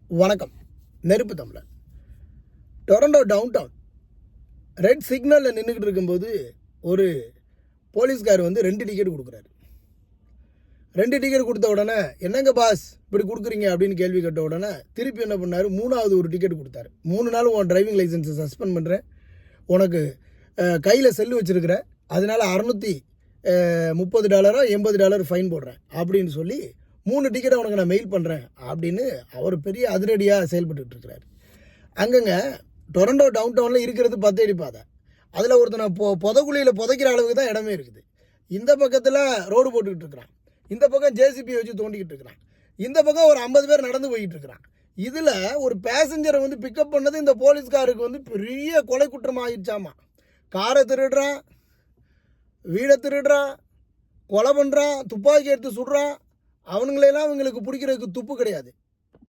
வணக்கம். நெருப்பு தமிழன். டொரண்டோ டவுன் டவுன் ரெட் சிக்னலில் நின்றுக்கிட்டு இருக்கும்போது ஒரு போலீஸ்கார் வந்து 2 டிக்கெட் கொடுக்குறாரு. 2 டிக்கெட் கொடுத்த உடனே என்னங்க பாஸ் இப்படி கொடுக்குறீங்க அப்படின்னு கேள்வி கேட்ட உடனே திருப்பி என்ன பண்ணார், 3வது ஒரு டிக்கெட் கொடுத்தாரு. 3 நாள் உன் டிரைவிங் லைசன்ஸை சஸ்பெண்ட் பண்ணுறேன், உனக்கு கையில் செல்லு வச்சுருக்கிற, அதனால் $630 $80 ஃபைன் போடுறேன் அப்படின்னு சொல்லி 3 டிக்கெட்டை உனக்கு நான் மெயில் பண்ணுறேன் அப்படின்னு அவர் பெரிய அதிரடியாக செயல்பட்டு இருக்கிறார். அங்கங்க டொரண்டோ டவுன் டவுனில் இருக்கிறது 10 அடி பாதை. அதில் ஒருத்தனை புதைக்குழியில் புதைக்கிற அளவுக்கு தான் இடமே இருக்குது. இந்த பக்கத்தில் ரோடு போட்டுக்கிட்டு இருக்கிறான், இந்த பக்கம் ஜேசிபியை வச்சு தோண்டிக்கிட்டு இருக்கிறான், இந்த பக்கம் ஒரு 50 பேர் நடந்து போய்கிட்டு இருக்கிறான். இதில் ஒரு பேசஞ்சரை வந்து பிக்கப் பண்ணது இந்த போலீஸ்காருக்கு வந்து பெரிய கொலை குற்றம் ஆகிடுச்சாமா. காரை திருடுறான், வீடை திருடுறான், கொலை பண்ணுறான், துப்பாக்கி எடுத்து சுடுறான். அவனுங்களெல்லாம் அவங்களுக்கு பிடிக்கிறதுக்கு துப்பு கிடையாது.